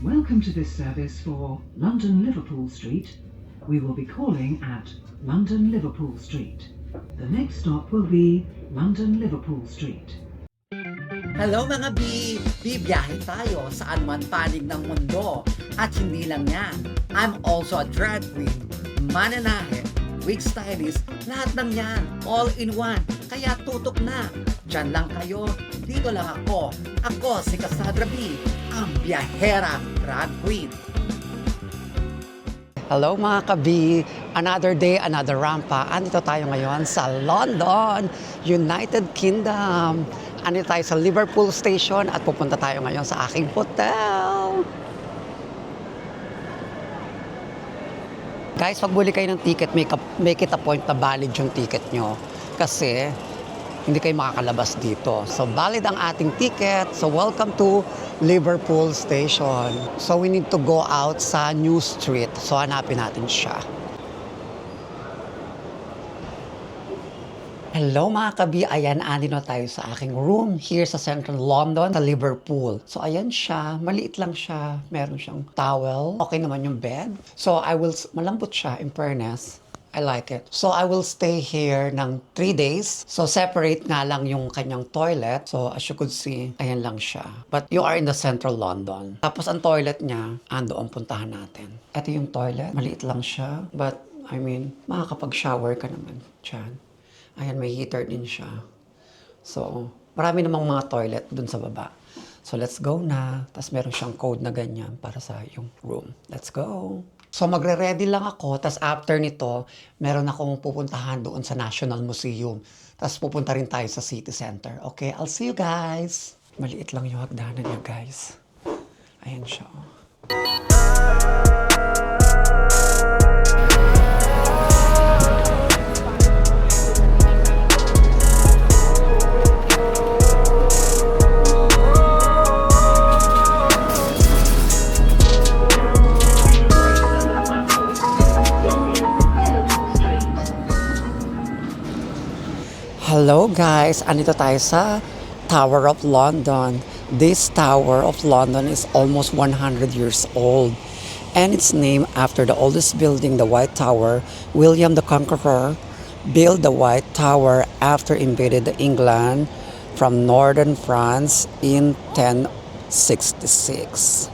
Welcome to this service for London Liverpool Street. We will be calling at London Liverpool Street. The next stop will be London Liverpool Street. Hello mga B! Bibiyahe tayo saan man panig ng mundo. At hindi lang yan, I'm also a drag queen, mananahe, wig stylist, lahat ng yan, all in one. Kaya tutok na. Diyan lang kayo, dito lang ako. Ako si Cassandra B, ang biyahera drag queen. Hello mga kabi! Another day, another rampa. Andito tayo ngayon sa London, United Kingdom. Andito tayo sa Liverpool Station at pupunta tayo ngayon sa aking hotel. Guys, pag buli kayo ng ticket, make it a point na valid yung ticket nyo. Kasi hindi kayo makakalabas dito. So valid ang ating ticket. So welcome to Liverpool Station. So we need to go out sa New Street. So hanapin natin siya. Hello mga kabi, ayan, andito na tayo sa aking room here sa Central London, sa Liverpool. So ayan siya, maliit lang siya, meron siyang towel, okay naman yung bed. So malambot siya, in fairness. I like it. So I will stay here ng 3 days. So separate nga lang yung kanyang toilet. So as you could see, ayan lang siya. But you are in the Central London. Tapos ang toilet niya, ando ang puntahan natin. Ito yung toilet, maliit lang siya. But I mean, makakapag-shower ka naman dyan. Ayan, may heater din siya. So, marami namang mga toilet dun sa baba. So, let's go na. Tapos meron siyang code na ganyan para sa yung room. Let's go! So, magre-ready lang ako. Tapos after nito, meron akong pupuntahan doon sa National Museum. Tapos pupunta rin tayo sa City Center. Okay, I'll see you guys! Maliit lang yung hagdanan niya, guys. Ayan siya. Hello guys, andito tayo sa Tower of London. This Tower of London is almost 100 years old. And it's named after the oldest building, the White Tower. William the Conqueror built the White Tower after invaded England from northern France in 1066.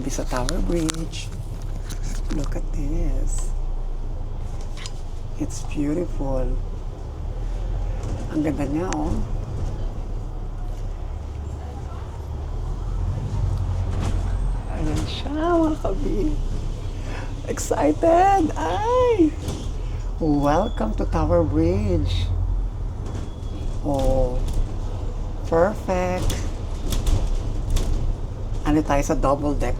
Sa Tower Bridge. Look at this. It's beautiful. Ang ganda niya, oh. Ayan siya, mga kabi. Excited! Ay! Welcome to Tower Bridge. Oh, perfect. Ano tayo sa double deck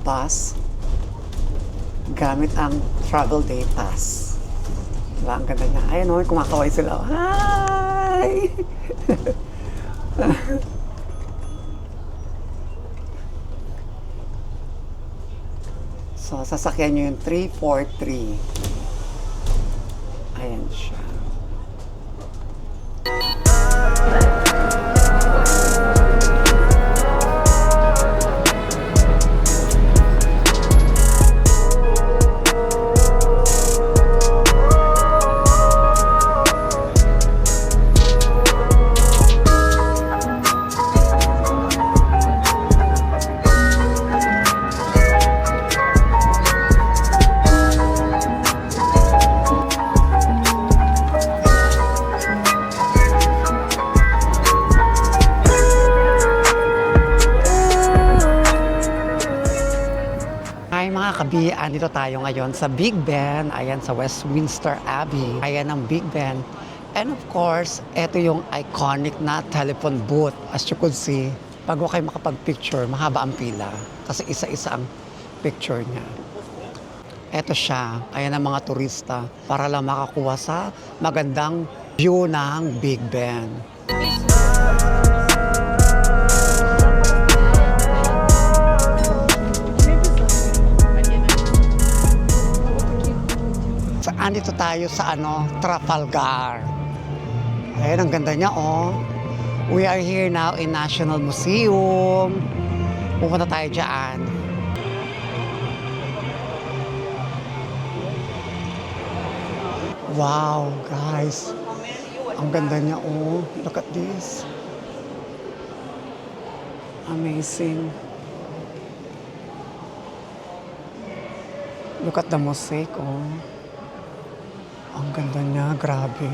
bus gamit ang travel day pass. Diba? Ang ganda niya. Ayun o, kumakaway sila. Hi! So, sasakyan nyo yung 343. Ayan siya. mga kabi, andito tayo ngayon sa Big Ben. Ayan, sa Westminster Abbey. Ayan ang Big Ben. And of course, ito yung iconic na telephone booth. As you could see, bago kayo makapag-picture, mahaba ang pila. Kasi isa-isa ang picture niya. Ito siya. Ayan ang mga turista para lang makakuha sa magandang view ng Big Ben. Andito tayo sa Trafalgar. Ayan, ang ganda niya, oh. We are here now in National Museum. Pupunta tayo dyan. Wow, guys. Ang ganda niya, oh. Look at this. Amazing. Look at the mosaic, oh. Ang ganda niya, grabe.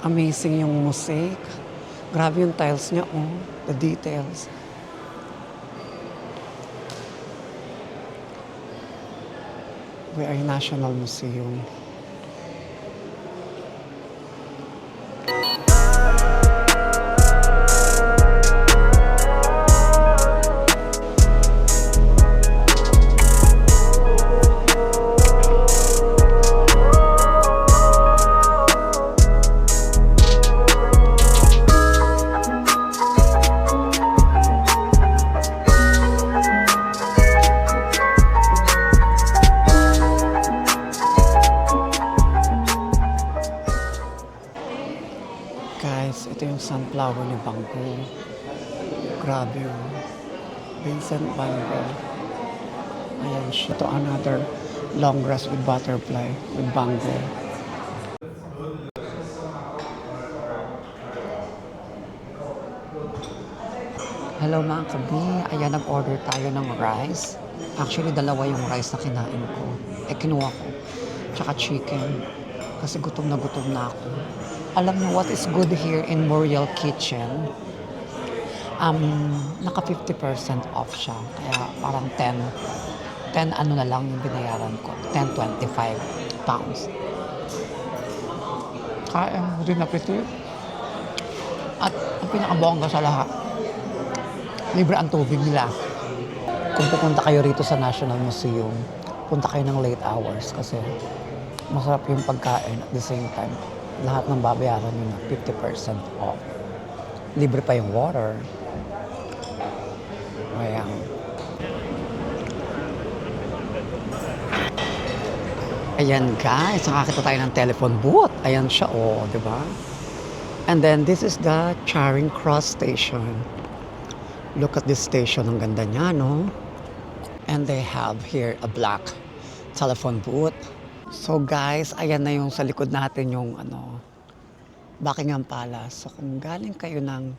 Amazing yung mosaic. Grabe yung tiles niya, oh. The details. We are in National Museum. Guys, ito yung sunflower ni Van Gogh. Grabe yun. Vincent Van Gogh. Ayan siya. Ito another long grass with butterfly with Van Gogh. Hello mga kabi. Ayan, nag-order tayo ng rice. Actually, dalawa yung rice na kinain ko. Kinuha ko. Tsaka chicken. Kasi gutom na ako. Alam niyo what is good here in Moriel Kitchen? Naka 50% off siya. Kaya parang 10 ano na lang yung binayaran ko. 10.25 pounds. Kaya din appetit. At ang pinakabongga sa lahat, libre ang tubig nila. Kung pupunta kayo rito sa National Museum, punta kayo ng late hours kasi masarap yung pagkain at the same time. Lahat ng babayaran nyo na 50% off. Libre pa yung water. Ayan. Ayan guys, nakakita tayo ng telephone booth. Ayan siya, oh, di ba? And then this is the Charing Cross Station. Look at this station, ang ganda niya, no? And they have here a black telephone booth. So guys, ayan na yung sa likod natin yung Buckingham Palace. So kung galing kayo ng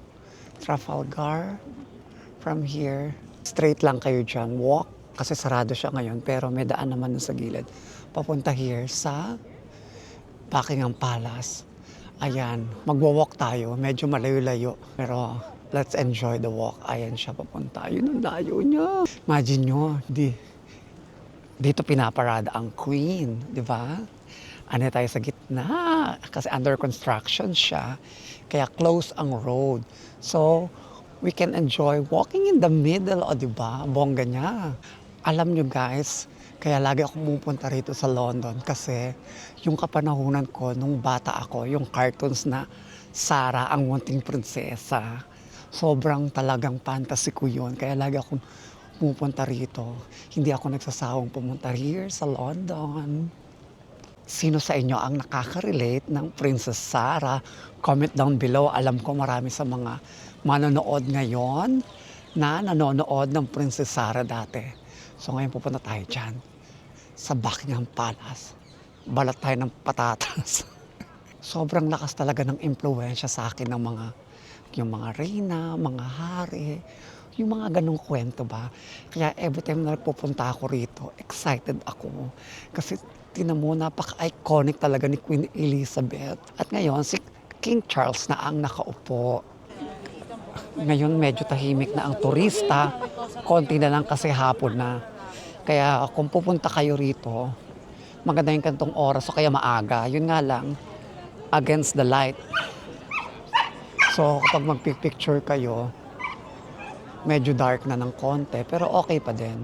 Trafalgar, from here, straight lang kayo dyan, walk, kasi sarado siya ngayon, pero may daan naman sa gilid. Papunta here sa Buckingham Palace. Ayan, magwa-walk tayo, medyo malayo-layo, pero let's enjoy the walk. Ayan siya papunta. Yun ang layo niya. Imagine nyo, dito pinaparada ang Queen, di ba? Ano tayo sa gitna? Kasi under construction siya. Kaya close ang road. So, we can enjoy walking in the middle, o di ba? Bongga niya. Alam nyo guys, kaya lagi ako pumupunta rito sa London kasi yung kapanahunan ko nung bata ako, yung cartoons na Sarah, ang munting prinsesa. Sobrang talagang fantasy ko yun. Kaya lagi akong pumupunta rito. Hindi ako nagsasawang pumunta here sa London. Sino sa inyo ang nakaka-relate ng Princess Sarah? Comment down below. Alam ko marami sa mga manonood ngayon na nanonood ng Princess Sarah dati. So ngayon pupunta tayo dyan sa Buckingham Palace. Balat tayo ng patatas. Sobrang lakas talaga ng impluwensya sa akin ng yung mga reyna, mga hari, yung mga ganong kwento ba. Kaya every time na pupunta ako rito, excited ako. Kasi tinan mo, napaka-iconic talaga ni Queen Elizabeth. At ngayon, si King Charles na ang nakaupo. Ngayon medyo tahimik na ang turista konti na lang kasi hapon na. Kaya kung pupunta kayo rito, maganda yung kantong oras o kaya maaga. Yun nga lang, against the light. So kapag magpipicture kayo, medyo dark na ng konti, pero okay pa din.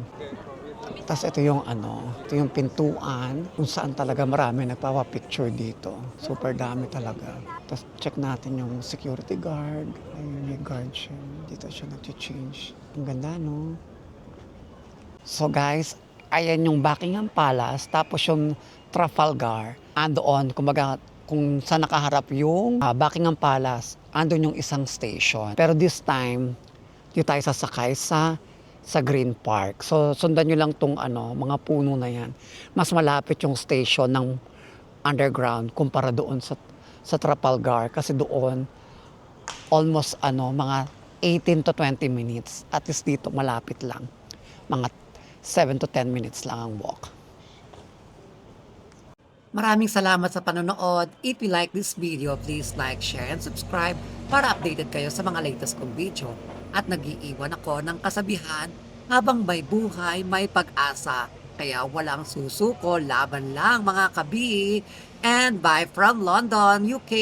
Tapos ito yung ito yung pintuan kung saan talaga marami nagpapapicture dito. Super dami talaga. Tapos check natin yung security guard. Ayun yung guard siya. Dito siya nag-change. Ang ganda, no? So guys, ayan yung Buckingham Palace. Tapos yung Trafalgar. Andoon, kumbaga, kung saan nakaharap yung Buckingham Palace, andun yung isang station. Pero this time, dito tayo sasakay sa Green Park. So, sundan nyo lang tong mga puno na yan. Mas malapit yung station ng underground kumpara doon sa Trafalgar. Kasi doon, almost mga 18 to 20 minutes. At least dito, malapit lang. Mga 7 to 10 minutes lang ang walk. Maraming salamat sa panonood. If you like this video, please like, share, and subscribe para updated kayo sa mga latest kong video. At nag-iiwan ako ng kasabihan, habang may buhay, may pag-asa. Kaya walang susuko, laban lang mga kabi. And bye from London, UK!